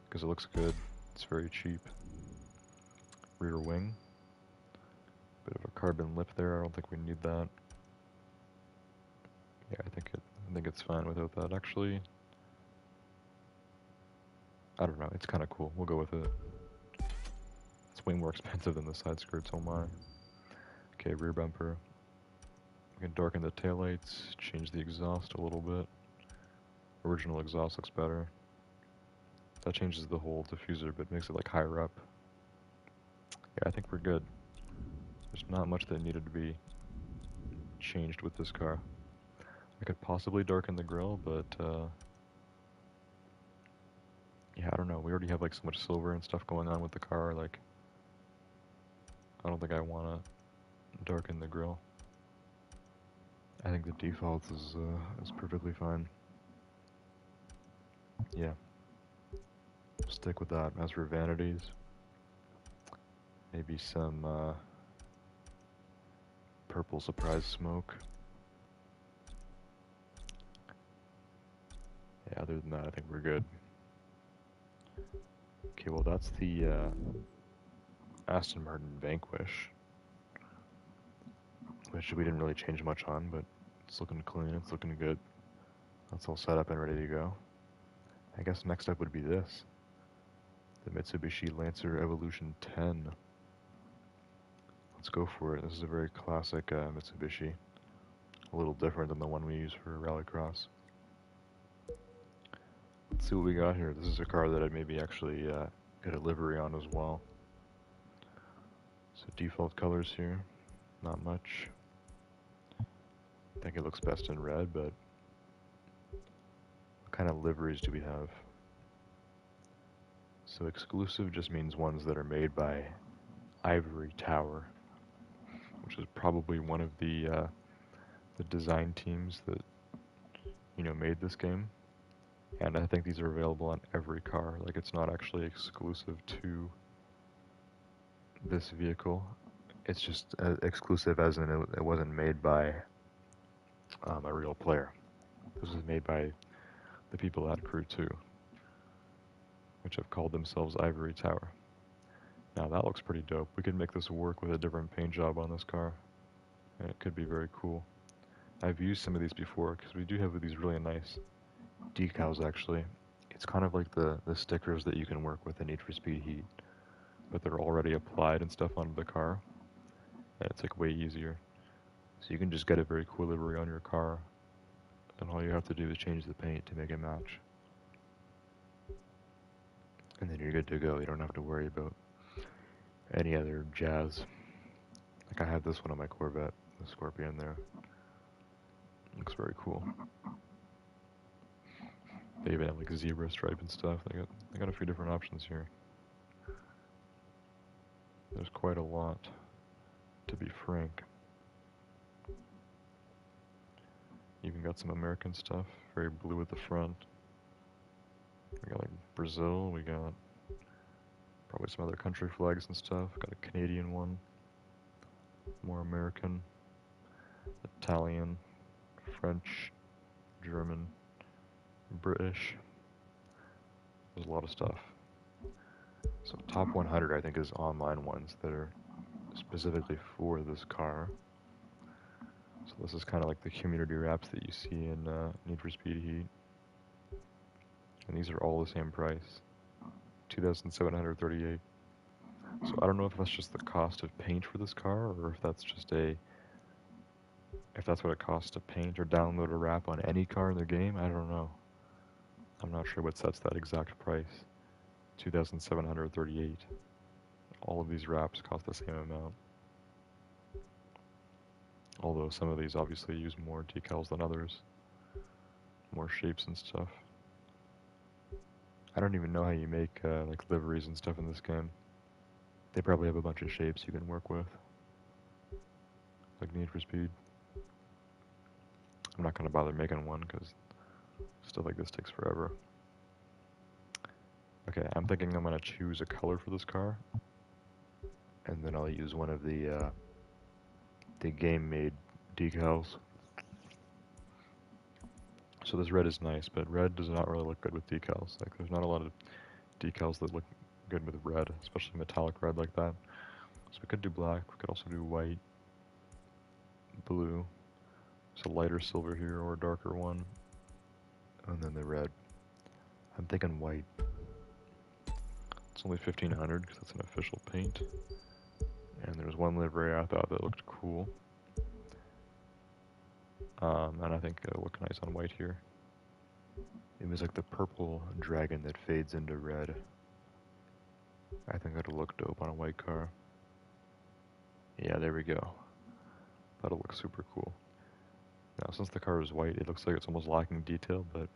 Because it looks good. It's very cheap. Rear wing. Bit of a carbon lip there. I don't think we need that. Yeah, I think it's fine without that. Actually, I don't know. It's kind of cool. We'll go with it. It's way more expensive than the side skirts. Oh my. Okay, rear bumper. We can darken the taillights, change the exhaust a little bit. Original exhaust looks better. That changes the whole diffuser, but makes it like higher up. Yeah, I think we're good. There's not much that needed to be changed with this car. I could possibly darken the grille, but yeah, I don't know. We already have like so much silver and stuff going on with the car. Like, I don't think I want to darken the grille. I think the default is perfectly fine. Yeah, stick with that. As for vanities, maybe some purple surprise smoke. Yeah, other than that, I think we're good. Okay, well that's the Aston Martin Vanquish, which we didn't really change much on, but it's looking clean, it's looking good. That's all set up and ready to go. I guess next up would be this. The Mitsubishi Lancer Evolution 10. Let's go for it. This is a very classic Mitsubishi. A little different than the one we use for Rallycross. Let's see what we got here. This is a car that I'd maybe actually get a livery on as well. So default colors here, not much. I think it looks best in red, but what kind of liveries do we have? So exclusive just means ones that are made by Ivory Tower, which is probably one of the design teams that made this game. And I think these are available on every car. Like, it's not actually exclusive to this vehicle. It's just exclusive as in it wasn't made by a real player. This was made by the people at Crew 2, which have called themselves Ivory Tower. Now that looks pretty dope. We could make this work with a different paint job on this car, and it could be very cool. I've used some of these before because we do have these really nice decals actually. It's kind of like the stickers that you can work with in Need for Speed Heat, but they're already applied and stuff onto the car, and it's like way easier. So you can just get a very cool livery on your car, and all you have to do is change the paint to make it match. And then you're good to go. You don't have to worry about any other jazz. Like I have this one on my Corvette, the Scorpion there. Looks very cool. They even have like a zebra stripe and stuff. They got a few different options here. There's quite a lot, to be frank. Even got some American stuff, very blue at the front. We got like Brazil, we got probably some other country flags and stuff. Got a Canadian one, more American, Italian, French, German, British. There's a lot of stuff. So top 100 I think is online ones that are specifically for this car. So this is kind of like the community wraps that you see in Need for Speed Heat. And these are all the same price, $2,738. So I don't know if that's just the cost of paint for this car, or if that's just if that's what it costs to paint or download a wrap on any car in the game. I don't know. I'm not sure what sets that exact price. 2,738. All of these wraps cost the same amount. Although some of these obviously use more decals than others. More shapes and stuff. I don't even know how you make like liveries and stuff in this game. They probably have a bunch of shapes you can work with. Like Need for Speed. I'm not going to bother making one because stuff like this takes forever. Okay, I'm thinking I'm going to choose a color for this car. And then I'll use one of the game-made decals. So this red is nice, but red does not really look good with decals. Like, there's not a lot of decals that look good with red, especially metallic red like that. So we could do black, we could also do white, blue. There's a lighter silver here or a darker one. And then the red. I'm thinking white. It's only $1,500 because it's an official paint. And there's one livery I thought that looked cool. And I think it'll look nice on white here. It was like the purple dragon that fades into red. I think that'll look dope on a white car. Yeah, there we go. That'll look super cool. Now, since the car is white, it looks like it's almost lacking detail, but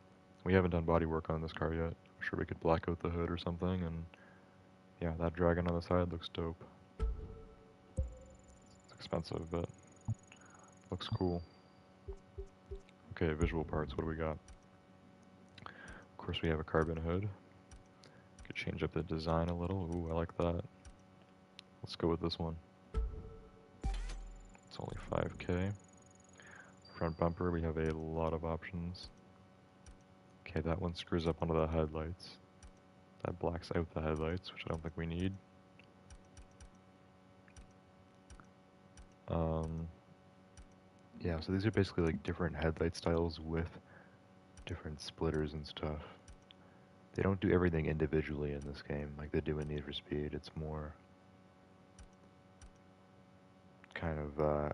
we haven't done body work on this car yet. I'm sure we could black out the hood or something, and yeah, that dragon on the side looks dope. It's expensive, but looks cool. Okay, visual parts, what do we got? Of course, we have a carbon hood. Could change up the design a little. Ooh, I like that. Let's go with this one. It's only 5K. Front bumper, we have a lot of options. Okay, that one screws up onto the headlights. That blacks out the headlights, which I don't think we need. Yeah, so these are basically like different headlight styles with different splitters and stuff. They don't do everything individually in this game like they do in Need for Speed. It's more kind of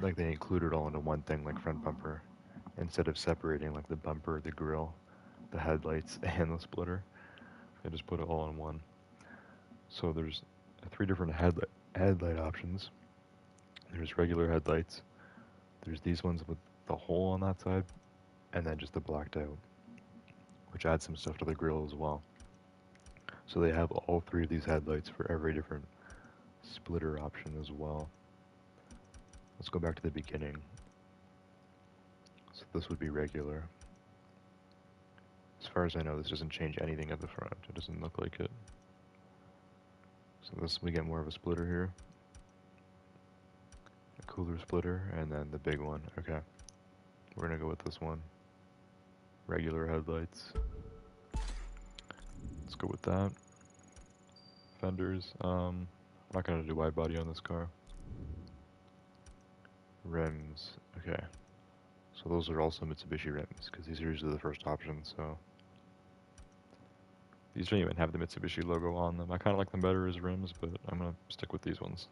like they include it all into one thing, like front bumper, instead of separating like the bumper, the grille, the headlights, and the splitter. They just put it all in one. So there's 3 different headlight options. There's regular headlights. There's these ones with the hole on that side, and then just the blacked out, which adds some stuff to the grille as well. So they have all 3 of these headlights for every different splitter option as well. Let's go back to the beginning. So this would be regular. As far as I know, this doesn't change anything at the front. It doesn't look like it. So this, we get more of a splitter here. A cooler splitter, and then the big one. Okay. We're gonna go with this one. Regular headlights. Let's go with that. Fenders. I'm not gonna do wide body on this car. Rims. Okay. So those are also Mitsubishi rims, because these are usually the first option, so... These don't even have the Mitsubishi logo on them. I kind of like them better as rims, but I'm gonna stick with these ones.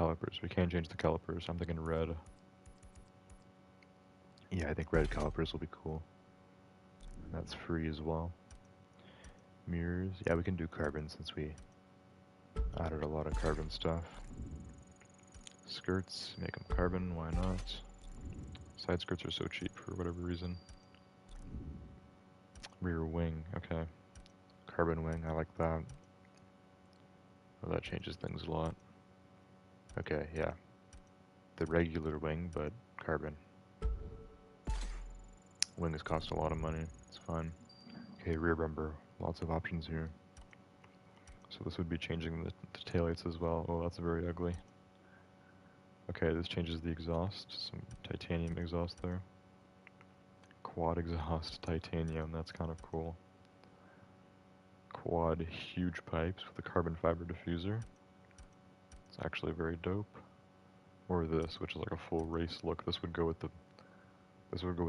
calipers. We can't change the calipers. I'm thinking red. Yeah, I think red calipers will be cool. That's free as well. Mirrors. Yeah, we can do carbon since we added a lot of carbon stuff. Skirts, make them carbon, why not? Side skirts are so cheap for whatever reason. Rear wing, okay. Carbon wing, I like that. Well, that changes things a lot. Okay, yeah. The regular wing, but carbon. Wings cost a lot of money, it's fine. Okay, rear bumper, lots of options here. So this would be changing the taillights as well. Oh, that's very ugly. Okay, this changes the exhaust, some titanium exhaust there. Quad exhaust, titanium, that's kind of cool. Quad huge pipes with a carbon fiber diffuser. It's actually very dope. Or this, which is like a full race look. This would go with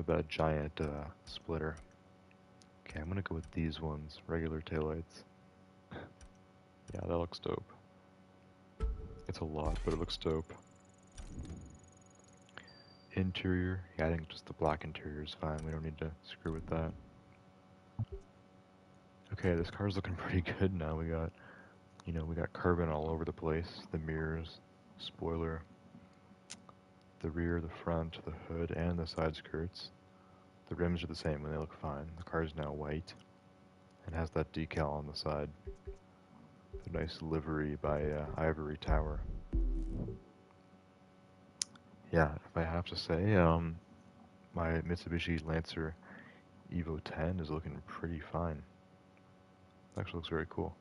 that giant splitter. Okay, I'm gonna go with these ones, regular taillights. Yeah, that looks dope. It's a lot, but it looks dope. Interior, yeah, I think just the black interior is fine. We don't need to screw with that. Okay, this car's looking pretty good now. We got carbon all over the place. The mirrors, spoiler, the rear, the front, the hood, and the side skirts. The rims are the same and they look fine. The car's now white and has that decal on the side. The nice livery by Ivory Tower. Yeah, if I have to say, my Mitsubishi Lancer Evo 10 is looking pretty fine. It actually looks very cool.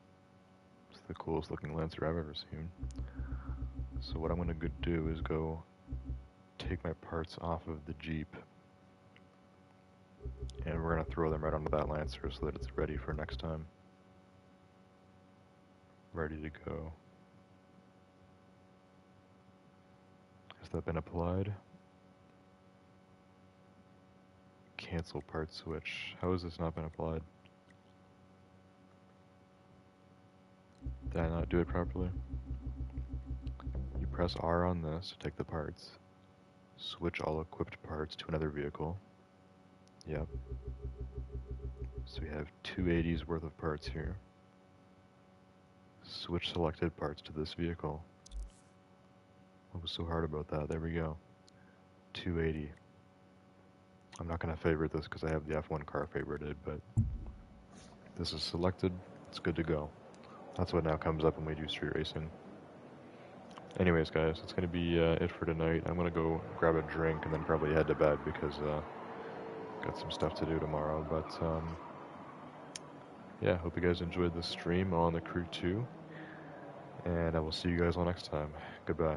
It's the coolest looking Lancer I've ever seen. So what I'm gonna go do is go take my parts off of the Jeep and we're gonna throw them right onto that Lancer so that it's ready for next time. Ready to go. Has that been applied? Cancel part switch. How has this not been applied? Did I not do it properly? You press R on this to take the parts. Switch all equipped parts to another vehicle. Yep. So we have 280s worth of parts here. Switch selected parts to this vehicle. What was so hard about that? There we go. 280. I'm not going to favorite this because I have the F1 car favorited, but this is selected. It's good to go. That's what now comes up when we do street racing. Anyways, guys, that's going to be it for tonight. I'm going to go grab a drink and then probably head to bed because got some stuff to do tomorrow. But yeah, hope you guys enjoyed the stream on the Crew 2. And I will see you guys all next time. Goodbye.